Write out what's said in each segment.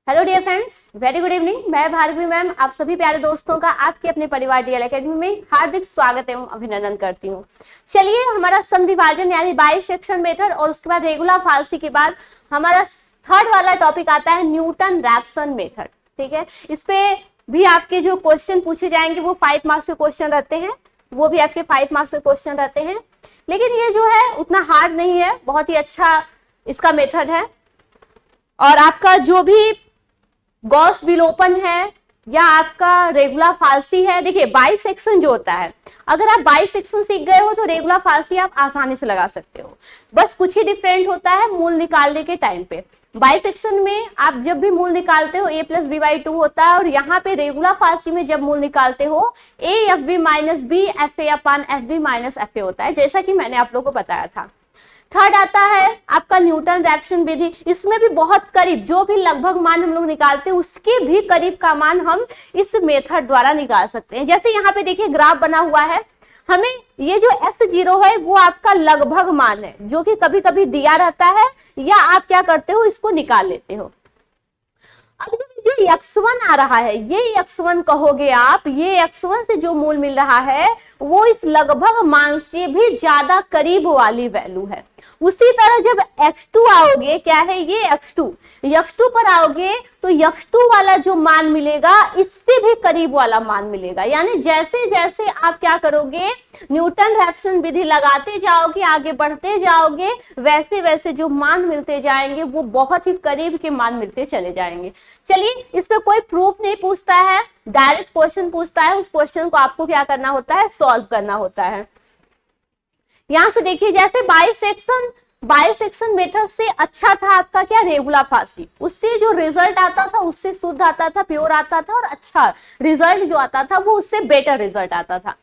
Hello dear friends, very good evening. मैं Bhargavi ma'am आप सभी प्यारे दोस्तों का आपके अपने परिवार डीएल एकेडमी में हार्दिक स्वागत एवं अभिनंदन करती हूँ। चलिए, हमारा समद्विभाजन यानी बाइसेक्शन मेथड और उसके बाद रेगुलर फाल्सी के बाद हमारा थर्ड वाला टॉपिक आता है न्यूटन रैप्सन मेथड। ठीक है, इस पे भी आपके जो क्वेश्चन पूछे जाएंगे वो 5 मार्क्स के क्वेश्चन रहते हैं, वो भी आपके 5 मार्क्स के क्वेश्चन रहते हैं। लेकिन ये जो है उतना हार्ड नहीं है, बहुत ही अच्छा इसका मेथड है। और आपका जो भी गॉस विलोपन है या आपका रेगुलर फाल्सी है, देखिए बाइसेक्शन जो होता है, अगर आप बाइसेक्शन सीख गए हो तो रेगुलर फाल्सी आप आसानी से लगा सकते हो। बस कुछ ही डिफरेंट होता है मूल निकालने के टाइम पे। बाइसेक्शन में आप जब भी मूल निकालते हो a + b/2 होता है, और यहाँ पे रेगुलर फाल्सी में जब मूल निकालते हो a(fb - b fa/fb - fa) होता है, जैसा कि मैंने आप लोगों को बताया था। थर्ड आता है आपका न्यूटन रैप्सन विधि। इसमें भी बहुत करीब जो भी लगभग मान हम लोग निकालते हैं उसके भी करीब का मान हम इस मेथड द्वारा निकाल सकते हैं। जैसे यहाँ पे देखिए ग्राफ बना हुआ है, हमें ये जो x0 है वो आपका लगभग मान है जो कि कभी कभी दिया रहता है, या आप क्या करते हो इसको निकाल लेते हो। अब जो x1 आ रहा है ये x1 कहोगे आप, ये x1 से जो मूल मिल रहा है वो इस लगभग मान से भी ज्यादा करीब वाली वैल्यू है। उसी तरह जब x2 आओगे, क्या है ये x2 पर आओगे तो x2 वाला जो मान मिलेगा इससे भी करीब वाला मान मिलेगा। यानी जैसे जैसे आप क्या करोगे न्यूटन रैप्सन विधि लगाते जाओगे, आगे बढ़ते जाओगे, वैसे वैसे जो मान मिलते जाएंगे वो बहुत ही करीब के मान मिलते चले जाएंगे। चलिए, इस पे कोई प्रूफ नहीं पूछता है, डायरेक्ट क्वेश्चन पूछता है। उस क्वेश्चन को आपको क्या करना होता है, सॉल्व करना होता है। यहां से देखिए, जैसे बाइसेक्शन मेथड से अच्छा था आपका क्या, रेगुलर फाल्सी। उससे जो रिजल्ट आता था उससे शुद्ध आता था, प्योर आता था, और अच्छा रिजल्ट जो आता था वो उससे बेटर रिजल्ट आता था।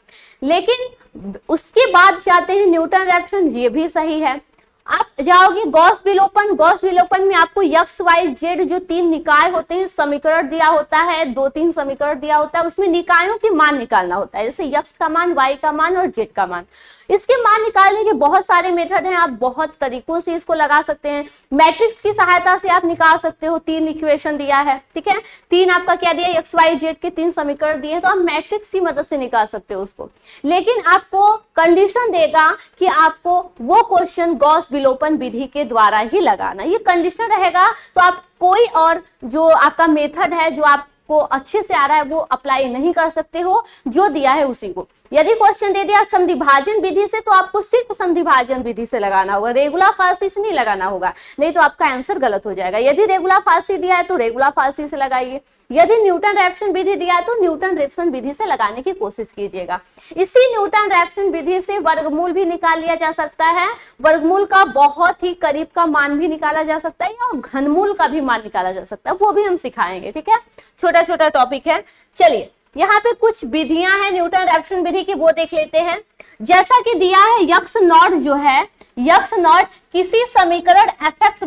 लेकिन उसके बाद जाते हैं न्यूटन रैप्सन, ये भी सही है। आप जाओगे गॉस विलोपन में आपको x, y, z जो 3 निकाय होते हैं समीकरण दिया होता है, 2-3 समीकरण दिया होता है, उसमें निकायों के मान निकालना होता है, जैसे x का मान, y का मान और z का मान। इसके मान निकालने के बहुत सारे मेथड हैं, आप बहुत तरीकों से इसको लगा सकते हैं। मैट्रिक्स की सहायता से आप निकाल सकते हो, 3 इक्वेशन दिया है, ठीक है, 3 आपका क्या दिया, x, y, z के 3 समीकरण दिए, तो आप मैट्रिक्स की मदद से निकाल सकते हो उसको। लेकिन आपको कंडीशन देगा कि आपको वो क्वेश्चन गॉस विलोपन विधि के द्वारा ही लगाना, ये कंडीशन रहेगा। तो आप कोई और जो आपका मेथड है जो आपको अच्छे से आ रहा है वो अप्लाई नहीं कर सकते हो, जो दिया है उसी को। यदि क्वेश्चन दे दिया समद्विभाजन विधि से तो आपको सिर्फ समद्विभाजन विधि से लगाना होगा, रेगुलर फाल्सी से नहीं लगाना होगा, नहीं तो आपका आंसर गलत हो जाएगा। यदि रेगुलर फाल्सी दिया है तो रेगुलर फाल्सी से लगाइए, यदि न्यूटन रैप्सन विधि दिया है तो न्यूटन रैप्सन विधि से लगाने की कोशिश कीजिएगा। इसी न्यूटन रैप्सन विधि से वर्गमूल भी निकाल लिया जा सकता है, वर्गमूल का बहुत ही करीब का मान भी निकाला जा सकता है, और घनमूल का भी मान निकाला जा सकता है, वो भी हम सिखाएंगे। ठीक है, छोटा छोटा टॉपिक है। चलिए, यहाँ पे कुछ विधियां हैं न्यूटन रैप्सन विधि की, वो देख लेते हैं। जैसा कि दिया है x0 जो है, x0 किसी समीकरण fx =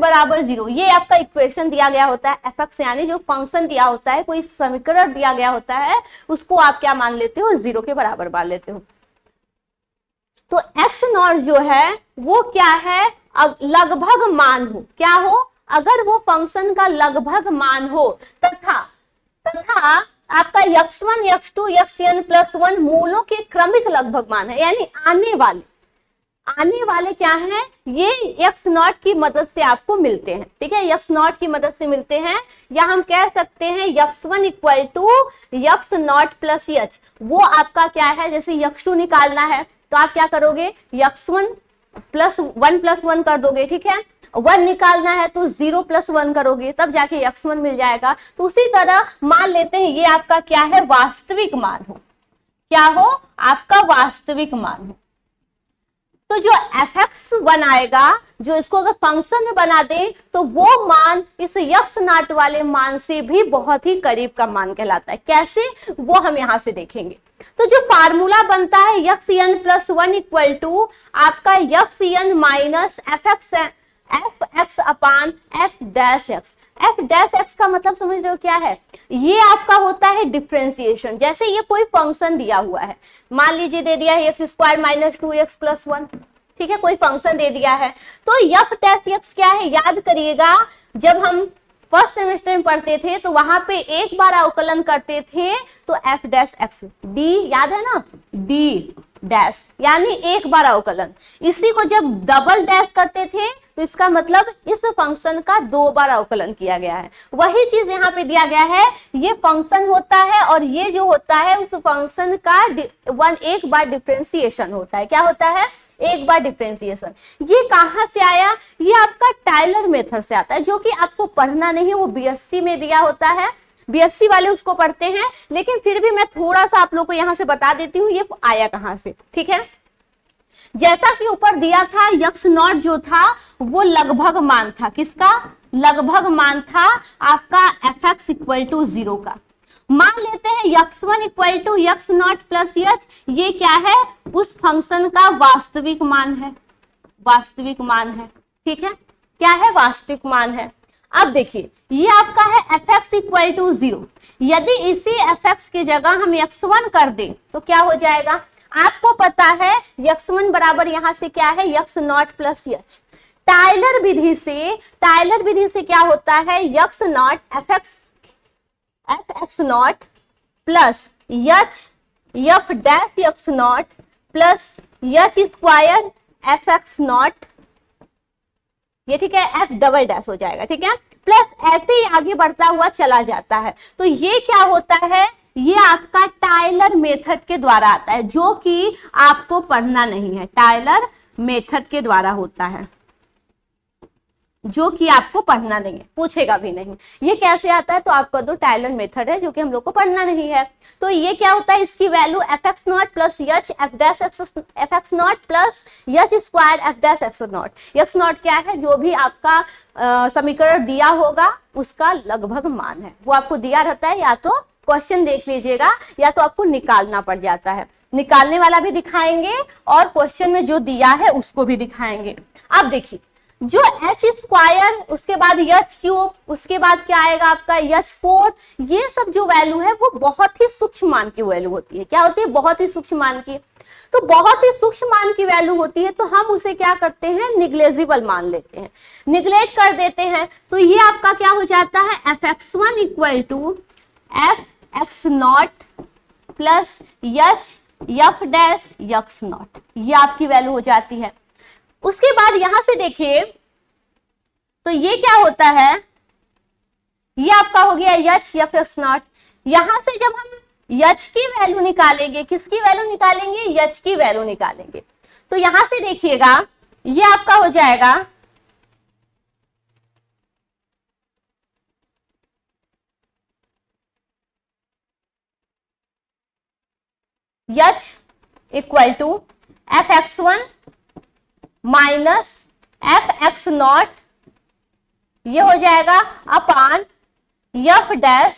0, ये आपका इक्वेशन दिया गया होता है, fx यानी जो फंक्शन दिया होता है, कोई समीकरण दिया गया होता है, उसको आप क्या मान लेते हो, 0 के बराबर मान लेते हो। तो x0 जो है वो क्या है, लगभग मान हो, क्या हो, अगर वो फंक्शन का लगभग मान हो, तथा आपका x1, x2, xn + 1 मूलों के क्रमिक लगभग मान है, यानी आने वाले क्या हैं, ये x0 की मदद से आपको मिलते हैं। ठीक है, x0 की मदद से मिलते हैं, या हम कह सकते हैं x1 = x0 + h। वो आपका क्या है, जैसे x2 निकालना है तो आप क्या करोगे, x1 + 1 + 1 कर दोगे, ठीक है, 1 निकालना है तो 0 + 1 करोगे, तब जाके x1 मिल जाएगा। तो उसी तरह मान लेते हैं ये आपका क्या है, वास्तविक मान हो, क्या हो, आपका वास्तविक मान हो। तो जो fx1 आएगा, जो इसको अगर फंक्शन में बना दें तो वो मान इस x0 वाले मान से भी बहुत ही करीब का मान कहलाता है। कैसे, वो हम यहां से देखेंगे। तो जो फार्मूला बनता है xn + 1 = आपका xn - fx/f'(x). f'(x) का मतलब समझ रहे हो क्या है, ये आपका होता है डिफरेंशिएशन। जैसे ये कोई फंक्शन दिया हुआ है, मान लीजिए दे दिया है x² - 2x + 1, ठीक है, कोई फंक्शन दे दिया है, तो f'(x) क्या है, याद करिएगा, जब हम फर्स्ट सेमेस्टर में पढ़ते थे तो वहां पे एक बार अवकलन करते थे तो एफ डैश एक्स डी, याद है ना, डी डैश यानी एक बार अवकलन। इसी को जब डबल डैश करते थे तो इसका मतलब इस फंक्शन का 2 बार अवकलन किया गया है। वही चीज यहाँ पे दिया गया है, ये फंक्शन होता है और ये जो होता है उस फंक्शन का एक बार डिफरेंशिएशन होता है। क्या होता है? एक बार डिफरेंशिएशन। ये कहां से आया? ये आपका टायलर मेथड से आता है, जो कि आपको पढ़ना नहीं है, वो बीएससी में दिया होता है, बीएससी वाले उसको पढ़ते हैं, लेकिन फिर भी मैं थोड़ा सा आप लोग को यहां से बता देती हूँ ये आया कहां से। ठीक है, जैसा कि ऊपर दिया था, यक्स नॉट जो था वो लगभग मान था, किसका? लगभग मान था आपका एफ एक्स इक्वल टू 0 का। मान लेते हैं x one equal to x not plus h, ये क्या है? उस फंक्शन का वास्तविक मान है, वास्तविक मान है। ठीक है, क्या है? वास्तविक मान है। अब देखिए ये आपका है एफ एक्स इक्वल टू 0, यदि इसी एफ एक्स की जगह हम x1 कर दें तो क्या हो जाएगा? आपको पता है x1 बराबर यहां से क्या है? X not plus h. Taylor विधि से क्या होता है? X not f x not plus h f dash x not plus h square f x not, ये ठीक है, एफ डबल डैश हो जाएगा। ठीक है, प्लस ऐसे ही आगे बढ़ता हुआ चला जाता है। तो ये क्या होता है? ये आपका टायलर मेथड के द्वारा आता है, जो कि आपको पढ़ना नहीं है, टायलर मेथड के द्वारा होता है, जो कि आपको पढ़ना नहीं है, पूछेगा भी नहीं ये कैसे आता है। तो आपका दो टायलर मेथड है जो कि हम लोग को पढ़ना नहीं है। तो ये क्या होता है? इसकी value F x not plus h F x not plus h square F dash x not. X not क्या है? जो भी आपका समीकरण दिया होगा उसका लगभग मान है, वो आपको दिया रहता है, या तो क्वेश्चन देख लीजिएगा या तो आपको निकालना पड़ जाता है। निकालने वाला भी दिखाएंगे और क्वेश्चन में जो दिया है उसको भी दिखाएंगे। अब देखिए जो एच स्क्वायर, उसके बाद यच क्यूब, उसके बाद क्या आएगा आपका यच 4, ये सब जो वैल्यू है वो बहुत ही सूक्ष्म मान की वैल्यू होती है। क्या होती है? बहुत ही सूक्ष्म मान की। तो बहुत ही सूक्ष्म मान की वैल्यू होती है तो हम उसे क्या करते हैं? निग्लेजिबल मान लेते हैं, निग्लेक्ट कर देते हैं। तो ये आपका क्या हो जाता है? F x one equal to f x not plus h f dash x not, ये आपकी वैल्यू हो जाती है। उसके बाद यहां से देखिए तो ये क्या होता है? ये आपका हो गया यच एफ एक्स नॉट। यहां से जब हम यच की वैल्यू निकालेंगे, किसकी वैल्यू निकालेंगे? यच की वैल्यू निकालेंगे। तो यहां से देखिएगा ये आपका हो जाएगा h equal to f x one minus f x not, ये हो जाएगा upon f dash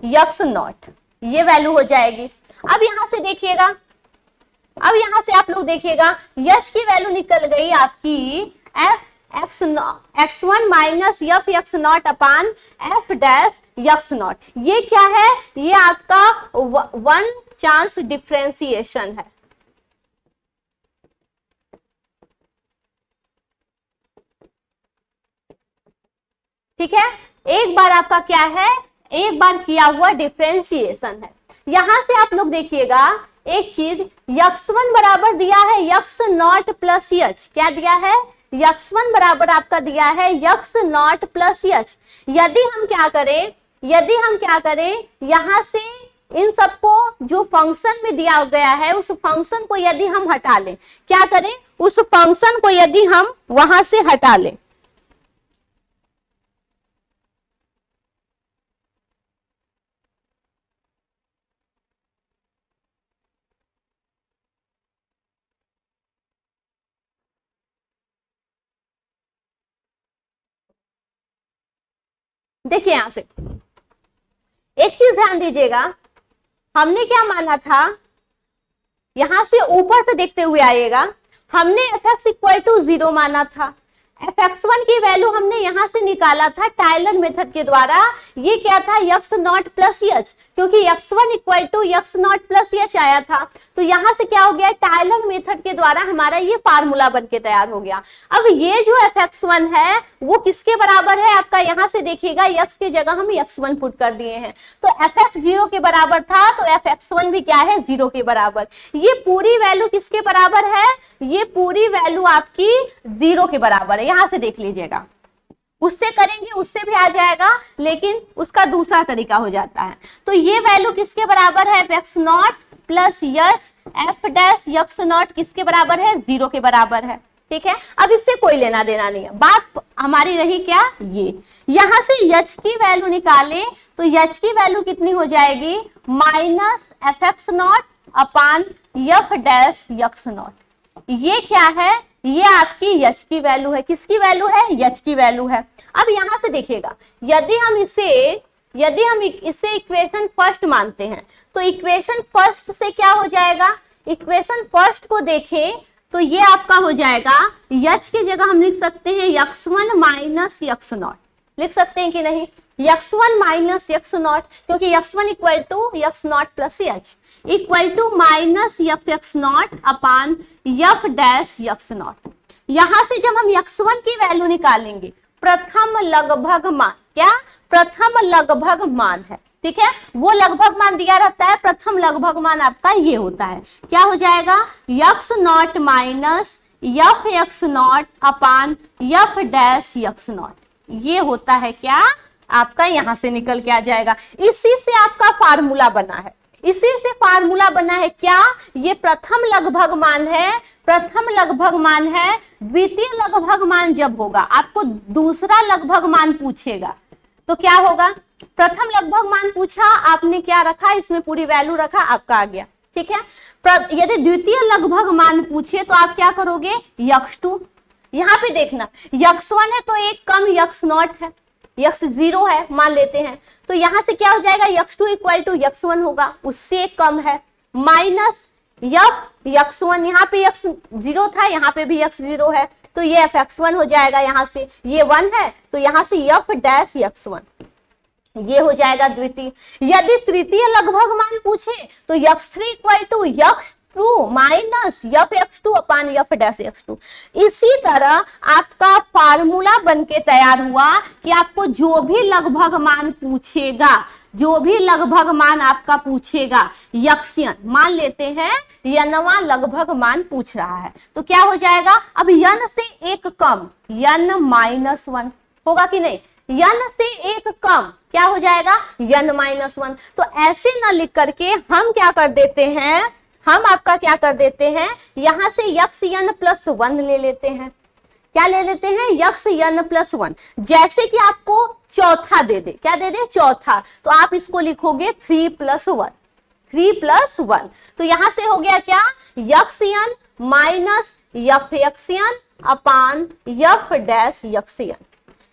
x not, ये वैल्यू हो जाएगी। अब यहां से देखिएगा, अब यहां से आप लोग देखिएगा यश की वैल्यू निकल गई आपकी F x one minus f x not upon f dash x not. ये क्या है? ये आपका वन चांस डिफरेंशिएशन है। ठीक है, एक बार आपका क्या है? एक बार किया हुआ डिफरेंशिएशन है। यहां से आप लोग देखिएगा एक चीज, यक्स वन बराबर दिया है यक्स नॉट प्लस यच। क्या दिया है? यक्स वन बराबर आपका दिया है यक्स नॉट प्लस यच। यदि हम क्या करें, यहां से इन सबको जो फंक्शन में दिया गया है उस फंक्शन को यदि हम हटा लें, क्या करें? उस फंक्शन को यदि हम वहां से हटा लें, देखिए यहां से एक चीज ध्यान दीजिएगा, हमने क्या माना था? यहां से ऊपर से देखते हुए आइएगा, हमने एफ एक्स इक्वल टू 0 माना था। fx1 की वैल्यू हमने यहां से निकाला था टायलर मेथड के द्वारा। ये क्या था, x नॉट प्लस एच, क्योंकि x1 equal to x not plus h आया था। तो यहां से क्या हो गया, टायलर मेथड के द्वारा हमारा ये फार्मूला बनके तैयार हो गया। अब ये जो fx1 है वो किसके बराबर है आपका, यहां से देखिएगा x के जगह हम x1 पुट कर दिए हैं, तो fx 0 के बराबर था, तो fx1 भी क्या है, 0 के बराबर। ये पूरी वैल्यू किसके बराबर है, ये पूरी वैल्यू आपकी 0 के बराबर है। यहां से देख लीजिएगा, उससे करेंगे उससे भी आ जाएगा, लेकिन उसका दूसरा तरीका हो जाता है। तो ये वैल्यू किसके बराबर है, x not plus yes F dash x not किसके बराबर है, 0 के बराबर है। ठीक है, अब इससे कोई लेना देना नहीं है, बात हमारी रही क्या, ये यहां से यच की वैल्यू निकाले तो यच की वैल्यू कितनी हो जाएगी, minus f x not upon f dash x not. ये क्या है, ये आपकी यच की वैल्यू है, किसकी वैल्यू है, यच की वैल्यू है। अब यहां से देखिएगा, यदि हम इसे इक्वेशन फर्स्ट मानते हैं तो इक्वेशन फर्स्ट से क्या हो जाएगा, इक्वेशन फर्स्ट को देखें तो ये आपका हो जाएगा, यच की जगह हम लिख सकते हैं x1 माइनस यक्स नॉट, लिख सकते हैं कि नहीं, x1 माइनस यक्स नॉट, क्योंकि x1 equal to x not plus h equal to minus f x not upon f dash x not. यहां से जब हम x1 की वैल्यू निकालेंगे, प्रथम लगभग मान, क्या प्रथम लगभग मान है, ठीक है, वो लगभग मान दिया रहता है, प्रथम लगभग मान आपका ये होता है, क्या हो जाएगा, x not minus f x not upon f dash x not. ये होता है क्या आपका, यहां से निकल के आ जाएगा। इसी से आपका फार्मूला बना है, इसी से फार्मूला बना है क्या, ये प्रथम लगभग मान है, प्रथम लगभग मान है। द्वितीय लगभग मान जब होगा, आपको दूसरा लगभग मान पूछेगा तो क्या होगा, प्रथम लगभग मान पूछा, आपने क्या रखा, इसमें पूरी वैल्यू रखा, आपका आ गया। ठीक है, यदि द्वितीय लगभग मान पूछे तो आप क्या करोगे, x2, यहां पे देखना x1 है तो एक कम x नॉट है, x 0 है मान लेते हैं, तो यहां से क्या हो जाएगा, x2 इक्वल टू x1 होगा, उससे एक कम है, माइनस यफ x1, यहाँ पे x 0 था, यहाँ पे भी x 0 है, तो ये fx1 हो जाएगा, यहां से ये 1 है तो यहां से यफ डैश x1, ये हो जाएगा द्वितीय। यदि तृतीय लगभग मान पूछे तो x3 equal to x2 minus f x2 upon f dash x2। इसी तरह आपका फार्मूला बनके तैयार हुआ कि आपको जो भी लगभग मान पूछेगा, जो भी लगभग मान आपका पूछेगा, यक्षयन मान लेते हैं, यनवा लगभग मान पूछ रहा है तो क्या हो जाएगा, अब यन से एक कम यन -1 होगा कि नहीं, यन से एक कम क्या हो जाएगा, यन -1। तो ऐसे ना लिख करके हम क्या कर देते हैं, हम आपका क्या कर देते हैं, यहां से यक्स यन +1 ले लेते हैं, क्या ले लेते हैं, यक्स यन +1। जैसे कि आपको चौथा दे दे, क्या दे दे, चौथा, तो आप इसको लिखोगे 3 + 1, 3 + 1। तो यहां से हो गया क्या, यक्स यन माइनस यफ यक्सियन अपान यफ डैश यक्सियन।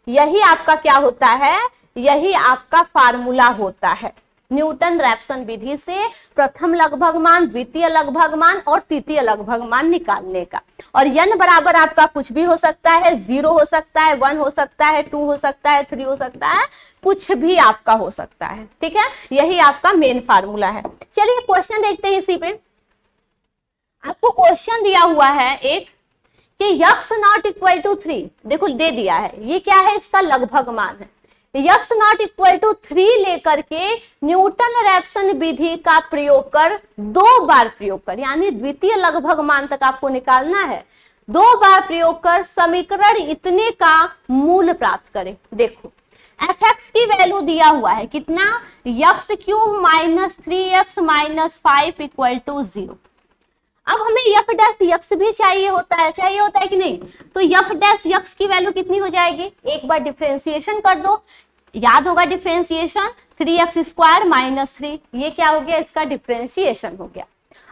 यही आपका क्या होता है, यही आपका फार्मूला होता है न्यूटन रैप्सन विधि से प्रथम लगभग मान, द्वितीय लगभग मान और तृतीय लगभग मान निकालने का। और यन बराबर आपका कुछ भी हो सकता है, 0 हो सकता है, 1 हो सकता है, 2 हो सकता है, 3 हो सकता है, कुछ भी आपका हो सकता है। ठीक है, यही आपका मेन फार्मूला है। चलिए क्वेश्चन देखते हैं। इसी पे आपको क्वेश्चन दिया हुआ है एक कि यक्स नॉट इक्वल टू 3, देखो दे दिया है, ये क्या है, इसका लगभग मान है। यक्स नॉट इक्वल टू 3 लेकर के न्यूटन रैप्सन विधि का प्रयोग कर, 2 बार प्रयोग कर, यानी द्वितीय लगभग मान तक आपको निकालना है, 2 बार प्रयोग कर समीकरण इतने का मूल प्राप्त करें। देखो fx की वैल्यू दिया हुआ है कितना, x³ - 3x - 5 इक्वल टू 0। अब हमें यफ डैश यक्स भी चाहिए होता है कि नहीं, तो यफ डैश यक्स की वैल्यू कितनी हो जाएगी, एक बार डिफरेंशिएशन कर दो, याद होगा डिफरेंशिएशन, 3x² - 3, ये क्या हो गया, इसका डिफरेंशिएशन हो गया।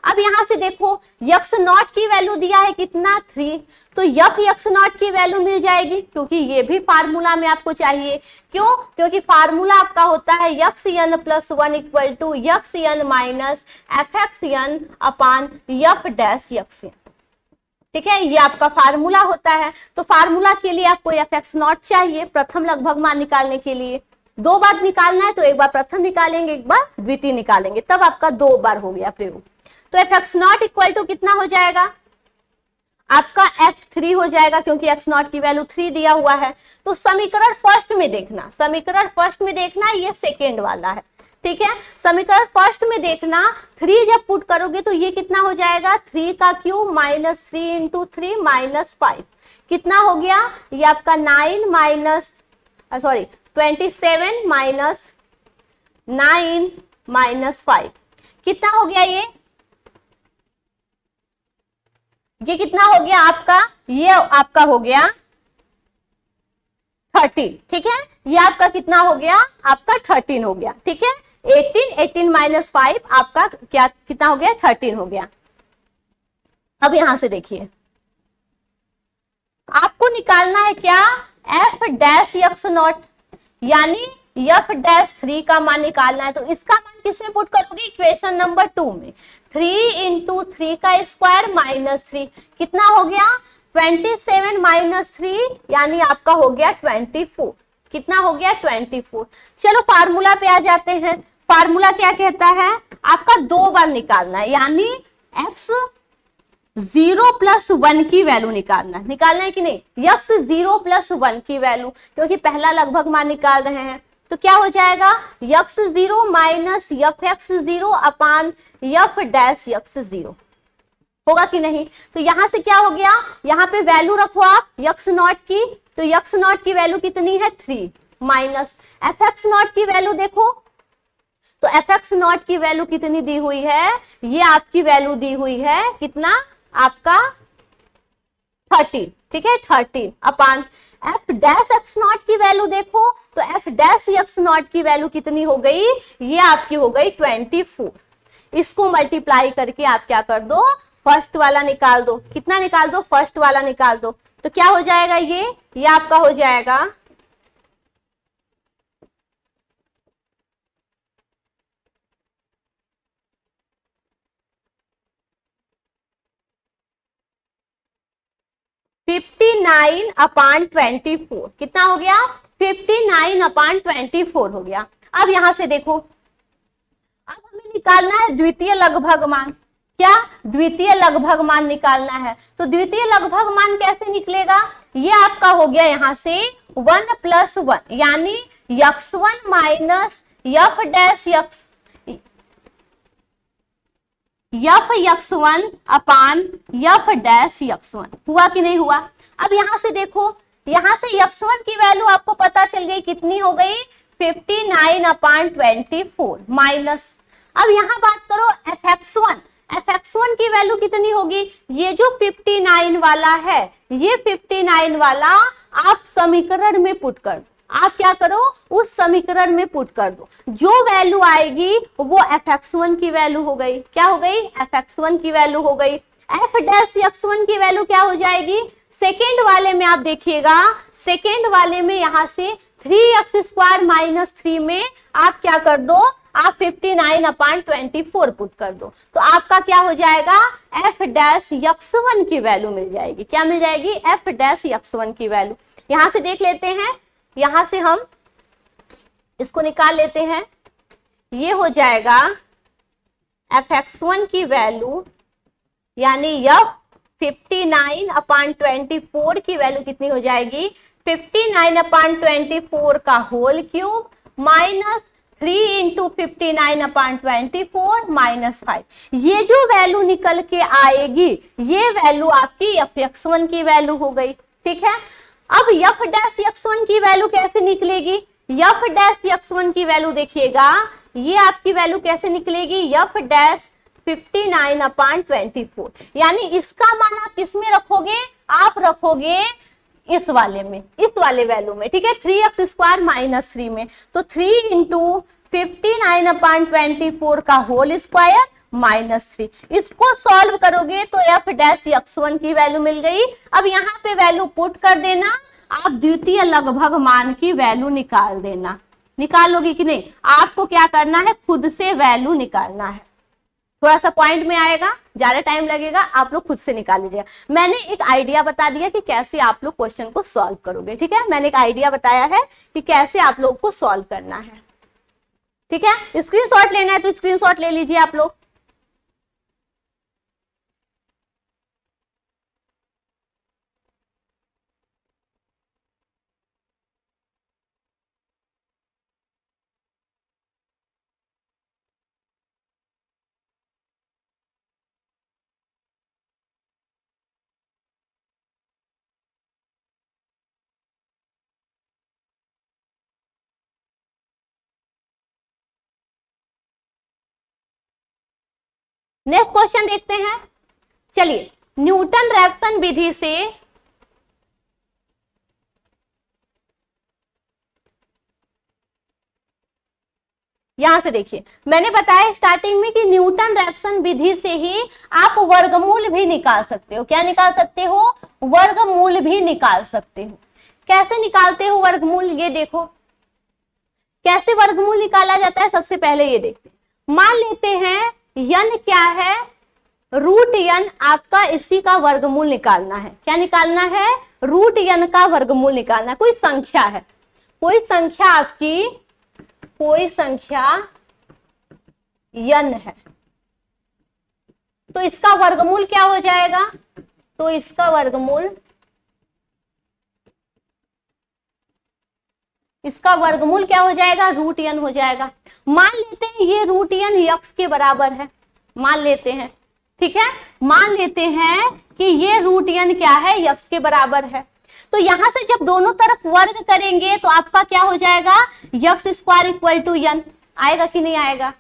अब यहां से देखो यक्स नॉट की वैल्यू दिया है कितना, 3, तो यफ यक्स नॉट की वैल्यू मिल जाएगी, क्योंकि ये भी फार्मूला में आपको चाहिए। क्यों, क्योंकि फार्मूला आपका होता है x n +1 equal to x n minus f x n upon f dash x n. ठीक है, ये आपका फार्मूला होता है। तो फार्मूला के लिए आपको fx0 चाहिए प्रथम लगभग मान निकालने के लिए। 2 बार निकालना है तो एक बार प्रथम निकालेंगे, एक बार द्वितीय निकालेंगे, तब आपका 2 बार हो गया प्रयोग। तो fx0 इक्वल टू कितना हो जाएगा, आपका f3 हो जाएगा, क्योंकि x0 की वैल्यू 3 दिया हुआ है। तो समीकरण फर्स्ट में देखना, समीकरण फर्स्ट में देखना, ये सेकेंड वाला है। ठीक है, समीकरण फर्स्ट में देखना, 3 जब पुट करोगे तो ये कितना हो जाएगा, 3 का क्यूब माइनस 3 इंटू 3 माइनस 5 कितना हो गया, ये आपका 9 माइनस 27 माइनस 9 माइनस 5 कितना हो गया, ये कितना हो गया आपका, ये आपका हो गया 13। ठीक है, ये आपका कितना हो गया, आपका 13 हो गया। ठीक है, 18 माइनस 5 आपका क्या कितना हो गया, 13 हो गया। अब यहां से देखिए, आपको निकालना है क्या, f डैश x0, यानी f डैश 3 का मान निकालना है। तो इसका मान किसमें पुट करोगे, इक्वेशन नंबर 2 में। 3 इंटू 3 का स्क्वायर माइनस 3 कितना हो गया, 27 माइनस 3 यानी आपका हो गया 24। कितना हो गया, 24। चलो फार्मूला पे आ जाते हैं। फार्मूला क्या कहता है, आपका 2 बार निकालना है, यानी x0 प्लस 1 की वैल्यू निकालना है कि नहीं, x0 प्लस 1 की वैल्यू, क्योंकि पहला लगभग मान निकाल रहे हैं। तो क्या हो जाएगा, x0 माइनस fx0 अपान f डैश x0 होगा कि नहीं। तो यहां से क्या हो गया, यहाँ पे वैल्यू रखो आप x0 की, तो x0 की वैल्यू कितनी है, 3 माइनस fx0 की वैल्यू देखो, तो fx0 की वैल्यू कितनी दी हुई है, ये आपकी वैल्यू दी हुई है कितना, आपका 13। ठीक है, 13 अपान f डैश x0 की वैल्यू देखो, तो f डैश x0 की वैल्यू कितनी हो गई, ये आपकी हो गई 24। इसको मल्टीप्लाई करके आप क्या कर दो, फर्स्ट वाला निकाल दो। कितना निकाल दो, फर्स्ट वाला निकाल दो। तो क्या हो जाएगा, ये आपका हो जाएगा 59 अपान 24 कितना हो गया, 59 अपान 24 हो गया। अब यहां से देखो, अब हमें निकालना है द्वितीय लगभग मान। क्या, द्वितीय लगभग मान निकालना है। तो द्वितीय लगभग मान कैसे निकलेगा, ये आपका हो गया यहां से 1 प्लस 1 यानी x1 minus f dash x1 अपान f डैश x1 हुआ कि नहीं हुआ। अब यहां से देखो, यहां से x1 की वैल्यू आपको पता चल गई कितनी हो गई, 59 अपान 24 माइनस, अब यहां बात करो fx1 की वैल्यू कितनी होगी, ये जो 59 वाला है, ये 59 वाला आप समीकरण में पुट कर दो। आप क्या करो, उस समीकरण में पुट कर दो, जो वैल्यू आएगी वो fx1 की वैल्यू हो गई। क्या हो गई, fx1 की वैल्यू हो गई। f डैश x1 की वैल्यू क्या हो जाएगी, सेकेंड वाले में आप देखिएगा, सेकेंड वाले में यहां से 3x स्क्वायर माइनस 3 में आप क्या कर दो, आप 59 अपान 24 पुट कर दो। तो आपका क्या हो जाएगा, f डैश x1 की वैल्यू मिल जाएगी। क्या मिल जाएगी, f डैश x1 की वैल्यू। यहां से देख लेते हैं, यहां से हम इसको निकाल लेते हैं, ये हो जाएगा fx1 की वैल्यू यानी f 59 अपान 24 की वैल्यू कितनी हो जाएगी, 59 अपान 24 का होल क्यूब माइनस 3 इंटू 59 अपान 24 माइनस 5। ये जो वैल्यू निकल के आएगी, ये वैल्यू आपकी fx1 की वैल्यू हो गई। ठीक है, अब f डैश x1 की वैल्यू कैसे निकलेगी, f डैश x1 की वैल्यू देखिएगा, ये आपकी वैल्यू कैसे निकलेगी, f डैश 59 अपान 24 यानी इसका मान आप किसमें रखोगे, आप रखोगे इस वाले में, इस वाले वैल्यू में। ठीक है, 3x स्क्वायर माइनस 3 में, तो 3 इंटू 59 अपान 24 का होल स्क्वायर माइनस 3। इसको सॉल्व करोगे तो f डैश x1 की वैल्यू मिल गई। अब यहाँ पे वैल्यू पुट कर देना, आप द्वितीय लगभग मान की वैल्यू निकाल देना। निकाल लोगे कि नहीं, आपको क्या करना है, खुद से वैल्यू निकालना है। थोड़ा सा पॉइंट में आएगा, ज्यादा टाइम लगेगा, आप लोग खुद से निकाल लीजिएगा। मैंने एक आइडिया बता दिया कि कैसे आप लोग क्वेश्चन को सॉल्व करोगे, ठीक है। मैंने एक आइडिया बताया है कि कैसे आप लोग को सॉल्व करना है, ठीक है। स्क्रीनशॉट लेना है तो स्क्रीनशॉट ले लीजिए आप लोग। नेक्स्ट क्वेश्चन देखते हैं। चलिए, न्यूटन रैप्सन विधि से यहां से देखिए, मैंने बताया स्टार्टिंग में कि न्यूटन रैप्सन विधि से ही आप वर्गमूल भी निकाल सकते हो। क्या निकाल सकते हो? वर्गमूल भी निकाल सकते हो। कैसे निकालते हो वर्गमूल, ये देखो कैसे वर्गमूल निकाला जाता है। सबसे पहले ये देखते हैं, मान लेते हैं n क्या है, रूट n आपका, इसी का वर्गमूल निकालना है। क्या निकालना है? रूट n का वर्गमूल निकालना है। कोई संख्या है, कोई संख्या आपकी, कोई संख्या n है, तो इसका वर्गमूल क्या हो जाएगा? तो इसका वर्गमूल, इसका वर्गमूल क्या हो जाएगा? रूट n हो जाएगा। मान लेते हैं ये रूट n यक्स के बराबर है, मान लेते हैं, ठीक है। मान लेते हैं कि ये रूट n क्या है, यक्स के बराबर है। तो यहां से जब दोनों तरफ वर्ग करेंगे तो आपका क्या हो जाएगा? X square equal to n आएगा कि नहीं आएगा?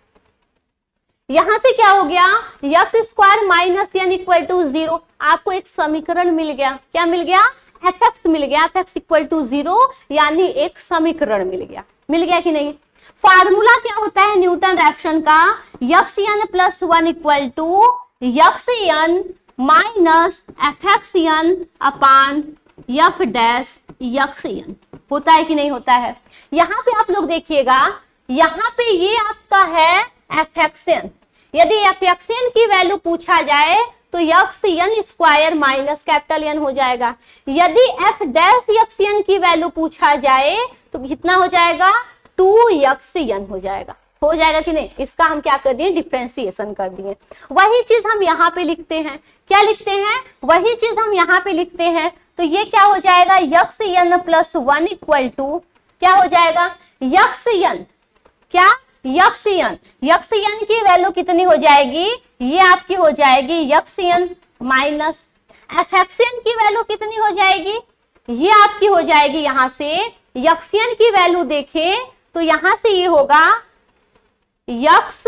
यहां से क्या हो गया? X square minus n equal to 0। आपको एक समीकरण मिल गया। क्या मिल गया? fx मिल गया, fx इक्वल टू 0, यानी एक समीकरण मिल गया। मिल गया कि नहीं? फार्मूला क्या होता है न्यूटन रैप्सन का? X n plus 1 equal to x n minus fx n upon f dash x n। होता है कि नहीं होता है? यहां पे आप लोग देखिएगा, यहां पे ये आपका है fx n। यदि fx n की वैल्यू पूछा जाए तो x n square minus capital N हो जाएगा। यदि f डैश यक्स n की वैल्यू पूछा जाए तो कितना हो जाएगा? 2 यक्स n हो जाएगा। हो जाएगा कि नहीं? इसका हम क्या कर दिए? डिफरेंशिएशन कर दिए। वही चीज हम यहाँ पे लिखते हैं। क्या लिखते हैं? वही चीज हम यहाँ पे लिखते हैं। तो ये क्या हो जाएगा? X n plus 1 equal to क्या हो जाएगा? यक्स n, क्या? यक्स n, यक्स n की वैल्यू कितनी हो जाएगी? ये आपकी हो जाएगी x n minus fx n की वैल्यू कितनी हो जाएगी? ये आपकी हो जाएगी, यहां से यक्स n की वैल्यू देखें तो यहां से ये होगा x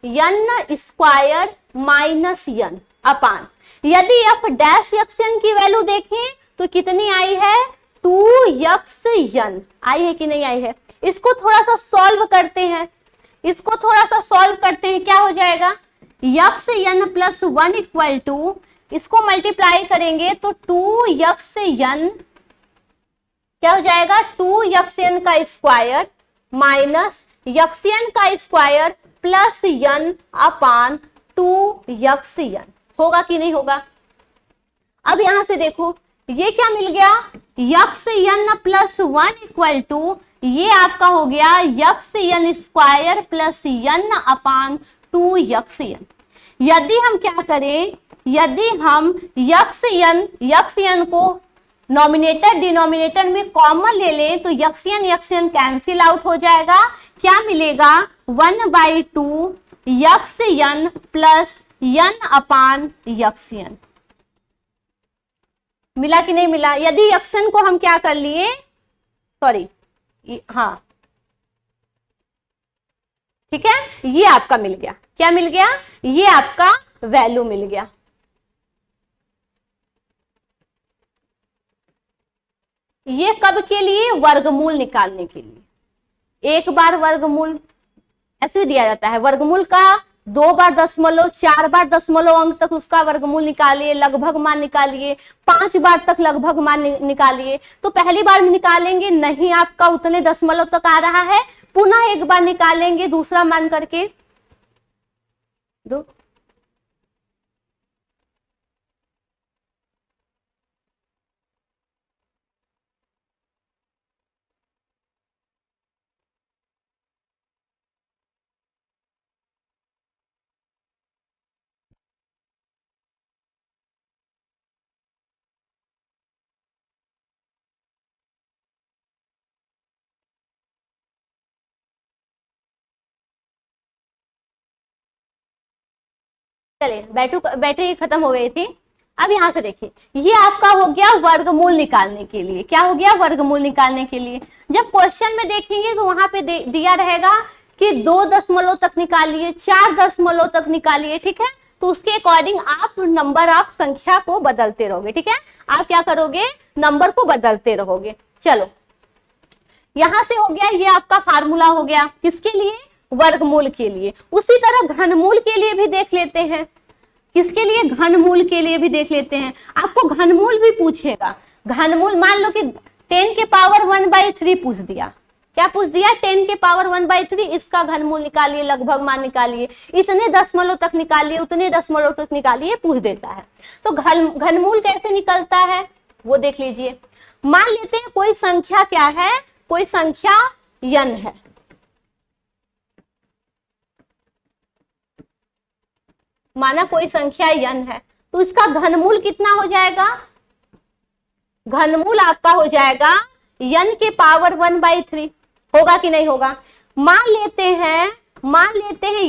n square minus n अपान, यदि f डैश यक्स n की वैल्यू देखें तो कितनी आई है? 2 यक्स n आई है कि नहीं आई है? इसको थोड़ा सा सॉल्व करते हैं, इसको थोड़ा सा सॉल्व करते हैं। क्या हो जाएगा? X n plus 1 equal to, इसको मल्टीप्लाई करेंगे तो 2 यक्स n क्या हो जाएगा? 2 यक्स n का स्क्वायर माइनस यक्स n का square plus n upon 2 x n। होगा कि नहीं होगा? अब यहां से देखो, ये क्या मिल गया? X n plus 1 equal to, ये आपका हो गया x n square plus n upon 2 x n। यदि हम क्या करें, यदि हम यक्स n को नॉमिनेटर डिनोमिनेटर में कॉमन ले लें तो यक्स n कैंसिल आउट हो जाएगा। क्या मिलेगा? 1/2 यक्स n प्लस n अपान यक्स n। मिला कि नहीं मिला? यदि यक्स n को हम क्या कर लिए, सॉरी, हाँ ठीक है, ये आपका मिल गया। क्या मिल गया? ये आपका वैल्यू मिल गया। ये कब के लिए? वर्गमूल निकालने के लिए। एक बार वर्गमूल ऐसे भी दिया जाता है, वर्गमूल का 2 बार दशमलव, 4 बार दशमलव अंक तक उसका वर्गमूल निकालिए, लगभग मान निकालिए, 5 बार तक लगभग मान निकालिए। तो पहली बार में निकालेंगे, नहीं आपका उतने दशमलव तक आ रहा है, पुनः एक बार निकालेंगे दूसरा मान करके, दो। चलिए बैटरी खत्म हो गई थी। अब यहां से देखिए, ये आपका हो गया वर्गमूल निकालने के लिए। क्या हो गया? वर्गमूल निकालने के लिए। जब क्वेश्चन में देखेंगे तो वहां पे दिया रहेगा कि 2 दशमलव तक निकालिए, 4 दशमलव तक निकालिए, ठीक है। तो उसके अकॉर्डिंग आप नंबर ऑफ संख्या को बदलते रहोगे, ठीक है। आप क्या करोगे? नंबर को बदलते रहोगे। चलो, यहां से हो गया, ये आपका फार्मूला हो गया किसके लिए? वर्गमूल के लिए। उसी तरह घनमूल के लिए भी देख लेते हैं। किसके लिए? घनमूल के लिए भी देख लेते हैं। आपको घनमूल भी पूछेगा। घनमूल मान लो कि 10 के पावर 1/3 पूछ दिया। क्या पूछ दिया? 10 के पावर 1/3, इसका घनमूल निकालिए, लगभग मान निकालिए, इतने दशमलव तक निकालिए, उतने दशमलव तक निकालिए, पूछ देता है। तो घनमूल कैसे निकलता है वो देख लीजिए। मान लेते हैं कोई संख्या क्या है? कोई संख्या n है। माना कोई संख्या n है, तो इसका घनमूल कितना हो जाएगा? घनमूल आपका हो जाएगा n के पावर 1/3। होगा कि नहीं होगा? मान लेते हैं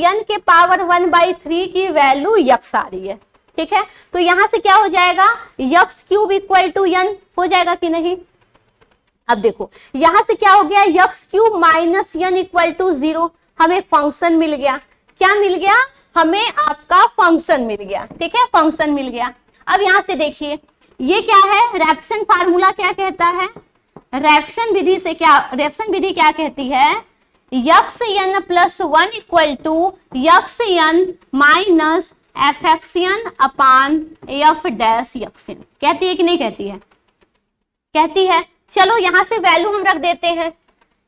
n के पावर 1/3 की वैल्यू x आ रही है, ठीक है। तो यहां से क्या हो जाएगा? x cube equal to n हो जाएगा कि नहीं? अब देखो, यहां से क्या हो गया? x cube minus n equal to 0। हमें फंक्शन मिल गया। क्या मिल गया? हमें आपका फंक्शन मिल गया, ठीक है। फंक्शन मिल गया। अब यहां से देखिए, ये क्या है? रेफसन फार्मूला क्या कहता है? रेफसन विधि क्या कहती है? X n plus 1 equal to x n minus f x n upon f dash x n। कहती है कि नहीं कहती है? कहती है। चलो, यहां से वैल्यू हम रख देते हैं।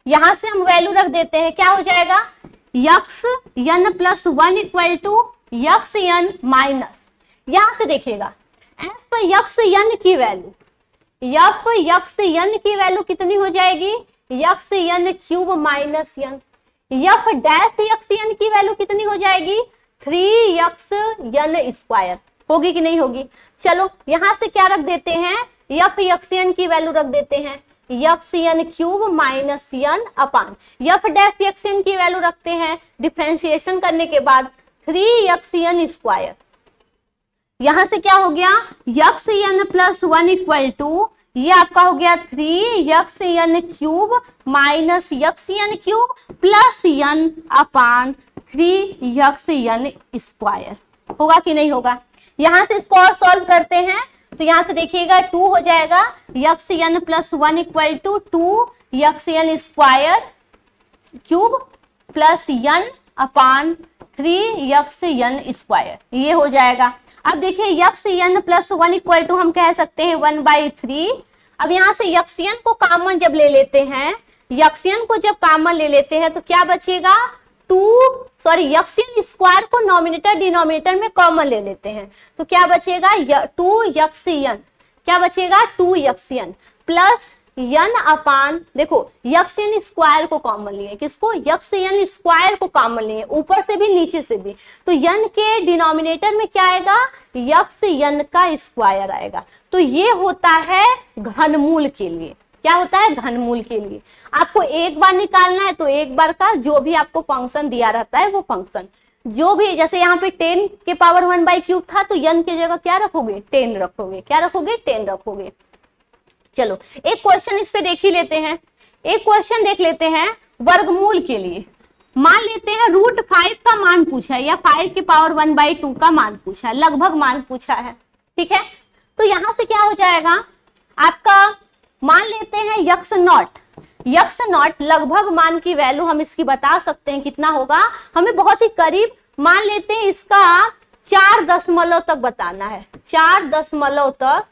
यहां से हम वैल्यू रख देते हैं। क्या हो जाएगा? X n plus 1 equal to x n minus, यहां से देखिएगा, एफ यक्स n की वैल्यू, एफ यक्स n की वैल्यू कितनी हो जाएगी? X n cube minus n। F dash x n की वैल्यू कितनी हो जाएगी? 3x n square. होगी कि नहीं होगी? चलो, यहां से क्या रख देते हैं? एफ यक्स n की वैल्यू रख देते हैं, x n cube minus n upon f dash x n की वैल्यू रखते हैं, डिफरेंशिएशन करने के बाद 3x n स्क्वायर। यहां से क्या हो गया? X n plus 1 equal to, ये आपका हो गया 3x n cube minus x n क्यूब plus n upon 3x n square. होगा कि नहीं होगा? यहां से इसको और सॉल्व करते हैं तो यहां से देखिएगा 2 हो जाएगा, x n plus 1 equal to 2x n square cube plus n upon 3x n square, ये हो जाएगा। अब देखिए, x n plus 1 equal to हम कह सकते हैं 1/3। अब यहां से यक्स n को कॉमन जब ले लेते हैं, यक्स n को जब कॉमन ले लेते हैं तो क्या बचेगा? यक्स n स्क्वायर को नॉमिनेटर डिनोमिनेटर में कॉमन ले लेते हैं तो क्या बचेगा? 2x n। क्या बचेगा? 2x n प्लस n अपान, देखो यक्स n स्क्वायर को कॉमन लिए, किसको? यक्स n स्क्वायर को कॉमन लिए, ऊपर से भी नीचे से भी, तो n के डिनोमिनेटर में क्या आएगा? यक्स n का स्क्वायर आएगा। तो ये होता है घनमूल के लिए। क्या होता है? घनमूल के लिए। आपको एक बार निकालना है तो एक बार का जो भी आपको फंक्शन दिया रहता है वो फंक्शन, जो भी, जैसे यहाँ पे 10 के पावर 1/3 था तो n की जगह क्या रखोगे? 10 रखोगे। क्या रखोगे? 10 रखोगे। चलो, एक क्वेश्चन इस पे देख ही लेते हैं। एक क्वेश्चन देख लेते हैं वर्गमूल के लिए। मान लेते हैं √5 का मान पूछा है या 5 के पावर 1/2 का मान पूछा है, लगभग मान पूछा है, ठीक है। तो यहां से क्या हो जाएगा आपका? मान लेते हैं यक्स नॉट लगभग मान की वैल्यू हम इसकी बता सकते हैं कितना होगा, हमें बहुत ही करीब मान लेते हैं इसका 4 दशमलव तक बताना है। 4 दशमलव तक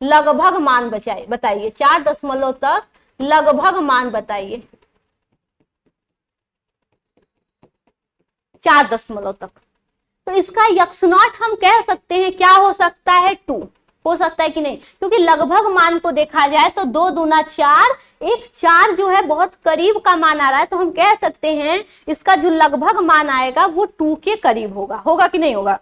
लगभग मान बताइए। 4 दशमलव तक लगभग मान बताइए। 4 दशमलव तक तो इसका यक्स नॉट हम कह सकते हैं क्या हो सकता है 2, हो सकता है कि नहीं, क्योंकि लगभग मान को देखा जाए तो 2 दूना 4, एक 4 जो है बहुत करीब का मान आ रहा है, तो हम कह सकते हैं इसका जो लगभग मान आएगा वो 2 के करीब होगा। होगा कि नहीं होगा?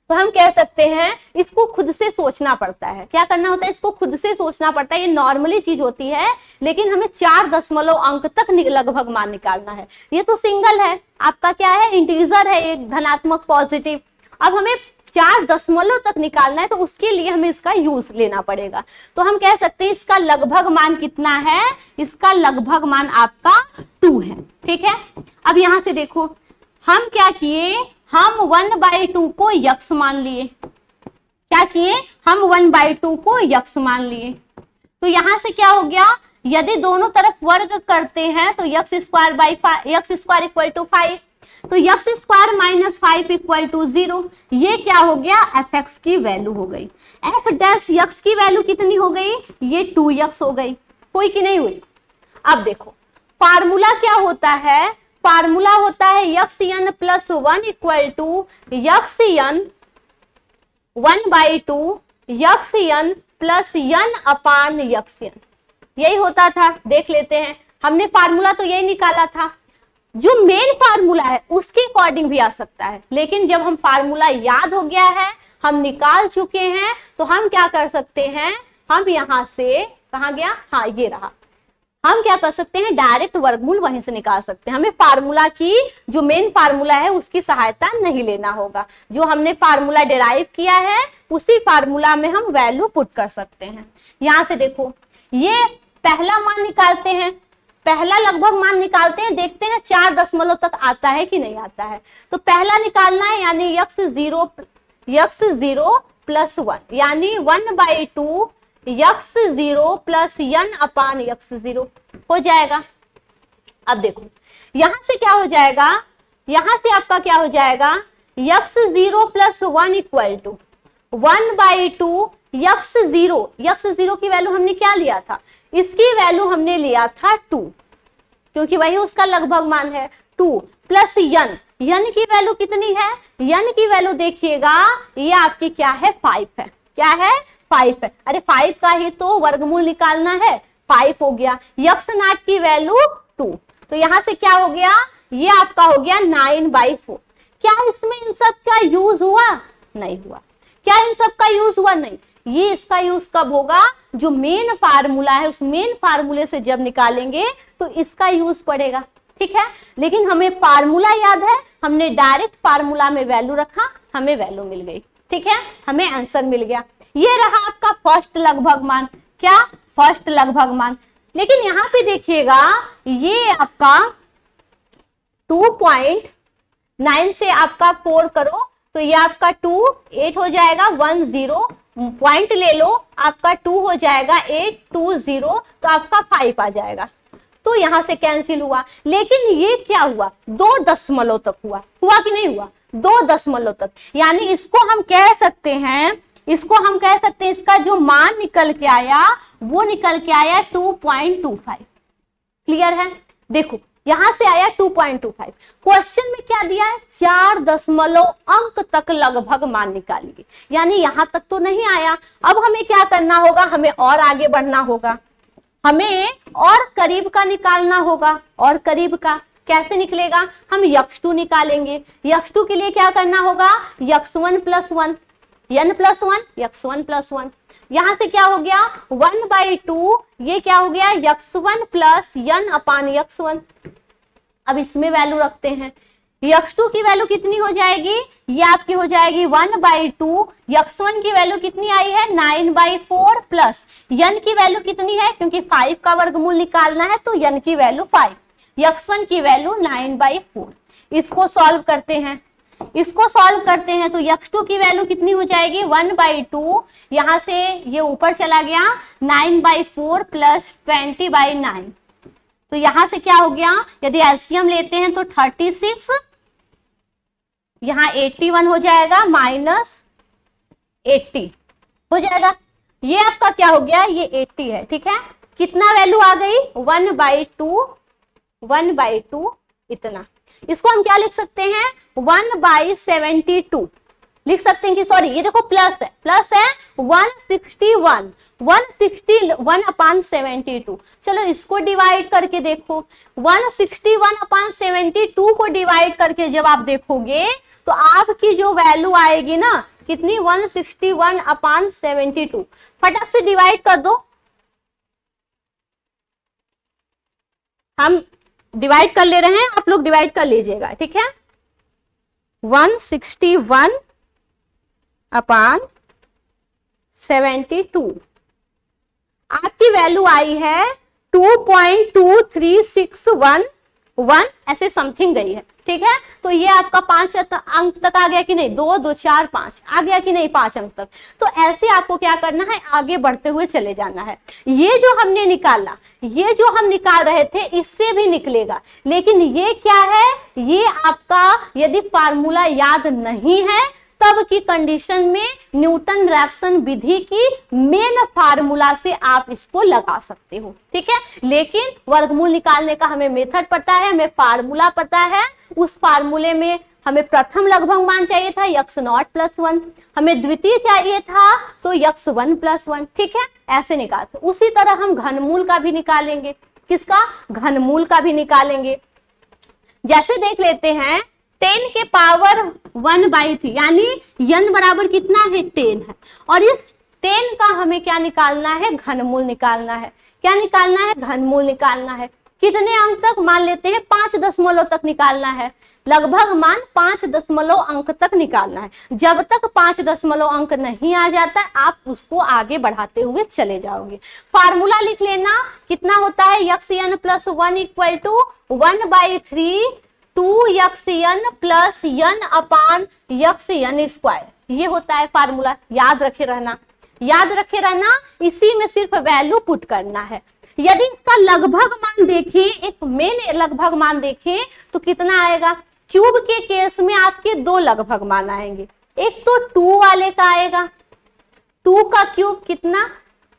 तो हम कह सकते हैं इसको खुद से सोचना पड़ता है। क्या करना होता है? इसको खुद से सोचना पड़ता है। ये नॉर्मली चीज होती है, लेकिन हमें 4 दशमलव अंक तक लगभग मान निकालना है। ये तो सिंगल है, आपका क्या है, इंटीजर है, एक धनात्मक पॉजिटिव। अब हमें 4 दशमलव तक निकालना है, तो उसके लिए हमें इसका यूज लेना पड़ेगा। तो हम कह सकते हैं इसका लगभग मान कितना है, इसका लगभग मान आपका 2 है। ठीक है, अब यहां से देखो हम क्या किए, हम 1/2 को यक्स मान लिए। क्या किए? हम 1/2 को यक्स मान लिए। तो यहां से क्या हो गया, यदि दोनों तरफ वर्ग करते हैं तो यक्स स्क्वायर इक्वल टू 5, तो x square minus 5 equal to 0। ये क्या हो गया, एफ एक्स की वैल्यू हो गई। एफ डैश यक्स की वैल्यू कितनी हो गई, ये 2x हो गई। हुई कि नहीं हुई? अब देखो फार्मूला क्या होता है, फार्मूला होता है x n plus 1 equal to x n 1/2 x n plus n upon x n. यही होता था, देख लेते हैं। हमने फार्मूला तो यही निकाला था, जो मेन फार्मूला है उसके अकॉर्डिंग भी आ सकता है, लेकिन जब हम फार्मूला याद हो गया है, हम निकाल चुके हैं, तो हम क्या कर सकते हैं, हम यहां से कहां गया, हाँ ये रहा, हम क्या कर सकते हैं, डायरेक्ट वर्गमूल वहीं से निकाल सकते हैं। हमें फार्मूला की जो मेन फार्मूला है उसकी सहायता नहीं लेना होगा। जो हमने फार्मूला डिराइव किया है उसी फार्मूला में हम वैल्यू पुट कर सकते हैं। यहां से देखो ये पहला मान निकालते हैं, पहला लगभग मान निकालते हैं, देखते हैं 4 दशमलव तक आता है कि नहीं आता है। तो पहला निकालना है, यानी यक्स 0 प्लस 1, यानी 1/2 यक्स 0 प्लस n अपान यक्स 0 हो जाएगा। अब देखो यहां से क्या हो जाएगा, यहां से आपका क्या हो जाएगा, x 0 plus 1 equal to 1/2 x 0 की वैल्यू हमने क्या लिया था, इसकी वैल्यू हमने लिया था 2, क्योंकि वही उसका लगभग मान है। 2 प्लस n की वैल्यू कितनी है, n की वैल्यू देखिएगा ये आपकी क्या है, 5 है। क्या है, 5 है। अरे 5 का ही तो वर्गमूल निकालना है, 5 हो गया। यक्स नॉट की वैल्यू 2, तो यहां से क्या हो गया, ये आपका हो गया 9/4। क्या इसमें इन सब का यूज हुआ? नहीं हुआ। क्या इन सब का यूज हुआ? नहीं। ये इसका यूज कब होगा, जो मेन फार्मूला है उस मेन फार्मूले से जब निकालेंगे तो इसका यूज पड़ेगा। ठीक है, लेकिन हमें फार्मूला याद है, हमने डायरेक्ट फार्मूला में वैल्यू रखा, हमें वैल्यू मिल गई। ठीक है, हमें आंसर मिल गया। ये रहा आपका फर्स्ट लगभग मान। क्या? फर्स्ट लगभग मान। लेकिन यहां पे देखिएगा ये आपका 2.9 से आपका 4 करो तो ये आपका 2 8 हो जाएगा, 1 0 पॉइंट ले लो, आपका 2 हो जाएगा 8 2 0, तो आपका 5 आ जाएगा। तो यहां से कैंसिल हुआ। लेकिन ये क्या हुआ, 2 दशमलव तक हुआ। हुआ कि नहीं हुआ? 2 दशमलव तक, यानी इसको हम कह सकते हैं, इसका जो मान निकल के आया वो निकल के आया 2.25। क्लियर है? देखो यहां से आया 2.25। क्वेश्चन में क्या दिया है, 4 दशमलव अंक तक लगभग मान निकालिए, यानी यहां तक तो नहीं आया। अब हमें क्या करना होगा, हमें और आगे बढ़ना होगा, हमें और करीब का निकालना होगा। और करीब का कैसे निकलेगा, हम x2 निकालेंगे। x2 के लिए क्या करना होगा, x1 plus 1 n plus 1 x1 plus 1। यहां से क्या हो गया, 1/2 ये क्या हो गया, x1 प्लस n अपान x1। अब इसमें वैल्यू रखते हैं, x2 की वैल्यू कितनी हो जाएगी, ये आपकी हो जाएगी 1/2, x1 की वैल्यू कितनी आई है 9/4 प्लस n की वैल्यू कितनी है, क्योंकि 5 का वर्गमूल निकालना है तो n की वैल्यू 5, x1 की वैल्यू 9/4। इसको सॉल्व करते हैं, तो x2 की वैल्यू कितनी हो जाएगी 1/2, यहां से ये ऊपर चला गया 9/4 प्लस 20/9, तो यहां से क्या हो गया, यदि एलसीएम लेते हैं तो 36, यहां 81 हो जाएगा माइनस 80 हो जाएगा। ये आपका क्या हो गया, ये 80 है। ठीक है, कितना वैल्यू आ गई 1/2 इतना। इसको हम क्या लिख सकते हैं 1/72 लिख सकते हैं कि सॉरी ये देखो प्लस है 161/72। चलो इसको डिवाइड करके देखो 161/72 को डिवाइड करके जब आप देखोगे तो आपकी जो वैल्यू आएगी ना कितनी 161/72। फटाक से डिवाइड कर दो, हम डिवाइड कर ले रहे हैं, आप लोग डिवाइड कर लीजिएगा, ठीक है। 161/72 आपकी वैल्यू आई है 2.2361 ऐसे समथिंग गई है, ठीक है। तो ये आपका 5 अंक तक आ गया कि नहीं, 2 2 4 5 आ गया कि नहीं 5 अंक तक। तो ऐसे आपको क्या करना है, आगे बढ़ते हुए चले जाना है। ये जो हमने निकाला, ये जो हम निकाल रहे थे इससे भी निकलेगा, लेकिन ये क्या है, ये आपका यदि फार्मूला याद नहीं है तब की कंडीशन में न्यूटन रैप्सन विधि की मेन फार्मूला से आप इसको लगा सकते हो, ठीक है। लेकिन वर्गमूल निकालने का हमें मेथड पता है, हमें फार्मूला पता है। उस फार्मूले में हमें प्रथम लगभग मान चाहिए था x0 + 1, हमें द्वितीय चाहिए था तो x1 + 1, ठीक है। ऐसे निकालते, उसी तरह हम घनमूल का भी निकालेंगे। किसका, घनमूल का भी निकालेंगे। जैसे देख लेते हैं 10 के पावर 1/3 यानी n बराबर कितना है 10 है, और इस 10 का हमें क्या निकालना है, घनमूल निकालना है। क्या निकालना है, घनमूल निकालना है। कितने अंक तक, मान लेते हैं 5 दशमलव तक निकालना है, लगभग मान 5 दशमलव अंक तक निकालना है। जब तक 5 दशमलव अंक नहीं आ जाता आप उसको आगे बढ़ाते हुए चले जाओगे। फार्मूला लिख लेना, कितना होता है xn + 1 = 1/3 2xn + n/xn²। ये होता है फार्मूला, याद रखे रहना, याद रखे रहना। इसी में सिर्फ वैल्यू पुट करना है। यदि इसका लगभग मान देखें, एक मेन लगभग मान देखें तो कितना आएगा, क्यूब के केस में आपके 2 लगभग मान आएंगे। एक तो 2 वाले का आएगा, 2 का क्यूब कितना,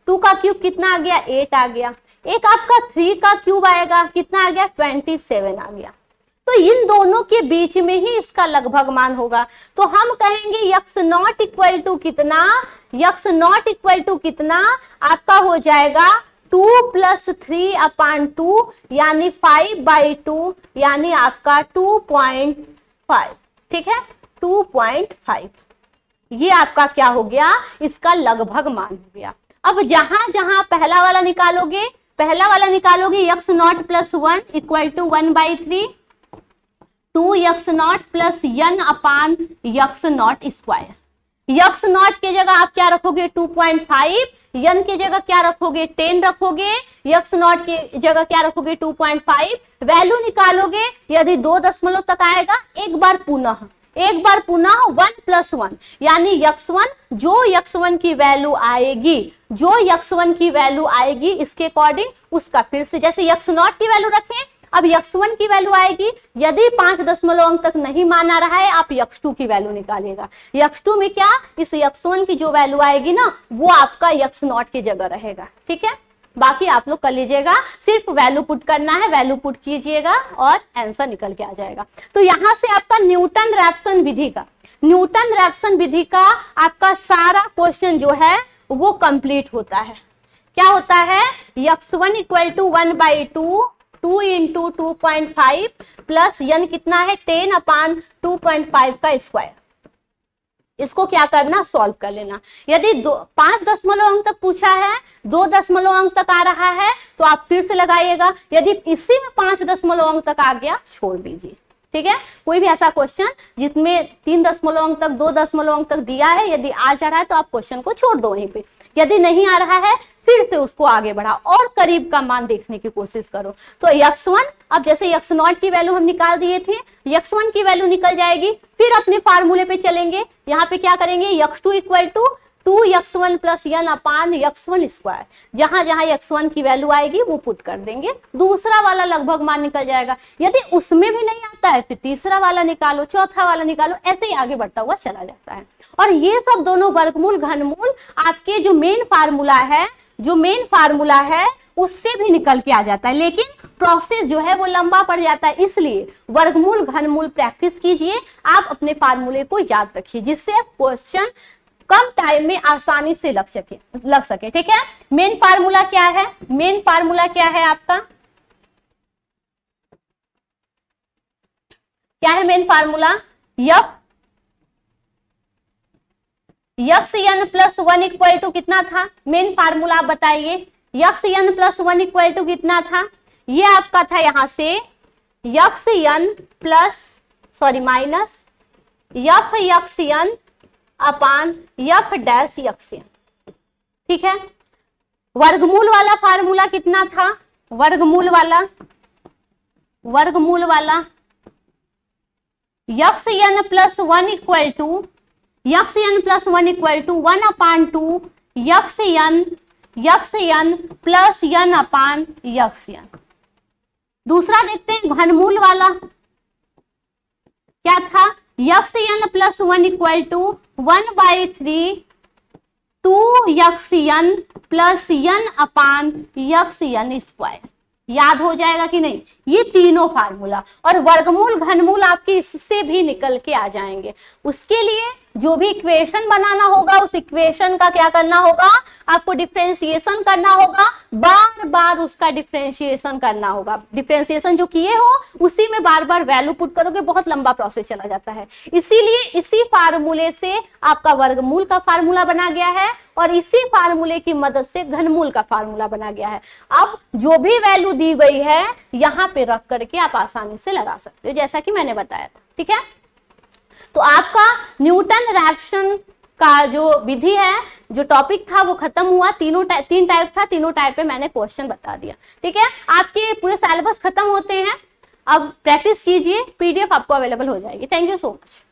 2 का क्यूब कितना आ गया 8 आ गया। एक आपका 3 का क्यूब आएगा, कितना आ गया 27 आ गया। तो इन दोनों के बीच में ही इसका लगभग मान होगा। तो हम कहेंगे x0 = कितना, x0 = कितना आपका हो जाएगा 2 + 3/2 यानी 5/2 यानी आपका 2.5, ठीक है 2.5। ये आपका क्या हो गया, इसका लगभग मान हो गया। अब जहां जहां पहला वाला निकालोगे x0 + 1 = 1/3 2x0 + n/x0²। x0 के जगह आप क्या रखोगे 2.5, n के जगह क्या रखोगे 10 रखोगे, x0 के जगह क्या रखोगे 2.5। वैल्यू निकालोगे, यदि 2 दशमलव तक आएगा एक बार पुनः 1 + 1 यानी x1, जो x1 की वैल्यू आएगी इसके अकॉर्डिंग उसका फिर से, जैसे x0 की वैल्यू रखें, अब x1 की वैल्यू आएगी, यदि 5 दशमलव अंक तक नहीं माना रहा है आप x2 की वैल्यू निकालिएगा। x2 में क्या, इस x1 की जो वैल्यू आएगी ना वो आपका x0 की जगह रहेगा, ठीक है। बाकी आप लोग कर लीजिएगा, सिर्फ वैल्यू पुट करना है, वैल्यू पुट कीजिएगा और आंसर निकल के आ जाएगा। तो यहां से आपका न्यूटन रैप्सन विधि का आपका सारा क्वेश्चन जो है वो कंप्लीट होता है। क्या होता है, x1 = 1/2 2 × 2.5 प्लस n कितना है 10/2.5 का स्क्वायर। इसको क्या करना, सॉल्व कर लेना। यदि 5 दशमलव अंक तक पूछा है, 2 दशमलव अंक तक आ रहा है तो आप फिर से लगाइएगा। यदि इसी में 5 दशमलव अंक तक आ गया छोड़ दीजिए, ठीक है। कोई भी ऐसा क्वेश्चन जिसमें 3 दशमलव अंक तक 2 दशमलव अंक तक दिया है, यदि आ जा रहा है तो आप क्वेश्चन को छोड़ दो वहीं पे। यदि नहीं आ रहा है फिर से उसको आगे बढ़ाओ और करीब का मान देखने की कोशिश करो। तो x1, अब जैसे x0 की वैल्यू हम निकाल दिए थे, x1 की वैल्यू निकल जाएगी, फिर अपने फार्मूले पे चलेंगे। यहाँ पे क्या करेंगे, x2 = 2x1 प्लस n अपान x1 स्क्वायर, जहां जहां x1 की वैल्यू आएगी वो पुट कर देंगे, दूसरा वाला लगभग मान निकल जाएगा। यदि उसमें भी नहीं आता है फिर तीसरा वाला निकालो, चौथा वाला निकालो, ऐसे ही आगे बढ़ता हुआ चला जाता है। और ये सब दोनों वर्गमूल घनमूल आपके जो मेन फार्मूला है उससे भी निकल के आ जाता है, लेकिन प्रोसेस जो है वो लंबा पड़ जाता है। इसलिए वर्गमूल घनमूल प्रैक्टिस कीजिए, आप अपने फार्मूले को याद रखिए, जिससे क्वेश्चन कम टाइम में आसानी से लग सके। ठीक है, मेन फार्मूला क्या है? मेन फार्मूला क्या है आपका? क्या है main formula? xn plus 1 equal to कितना था? मेन फार्मूला आप बताइए। xn प्लस 1 इक्वल टू कितना था? ये आपका था यहां से xn प्लस माइनस fxn अपान f डैश xn। ठीक है, वर्गमूल वाला फार्मूला कितना था? वर्गमूल वाला xn plus 1 equal to 1 upon 2 xn plus n upon xn। दूसरा देखते हैं घनमूल वाला क्या था? xn plus 1 equal to 1/3 2xn plus n upon xn square. याद हो जाएगा कि नहीं? ये तीनों फार्मूला और वर्गमूल घनमूल आपके इससे भी निकल के आ जाएंगे। उसके लिए जो भी इक्वेशन बनाना होगा उस इक्वेशन का क्या करना होगा? आपको डिफरेंशिएशन करना होगा, बार बार उसका डिफरेंशिएशन करना होगा। डिफरेंशिएशन जो किए हो उसी में बार बार वैल्यू पुट करोगे, बहुत लंबा प्रोसेस चला जाता है। इसीलिए इसी फार्मूले से आपका वर्गमूल का फार्मूला बना गया है और इसी फार्मूले की मदद से घनमूल का फार्मूला बना गया है। अब जो भी वैल्यू दी गई है यहां पे रख करके आप आसानी से लगा सकते हो, जैसा कि मैंने बताया था। ठीक है, तो आपका न्यूटन रैप्सन का जो विधि है, जो टॉपिक था वो खत्म हुआ। तीन टाइप था, तीनों टाइप पे मैंने क्वेश्चन बता दिया। ठीक है, आपके पूरे सिलेबस खत्म होते हैं, अब प्रैक्टिस कीजिए, पीडीएफ आपको अवेलेबल हो जाएगी। Thank you so much.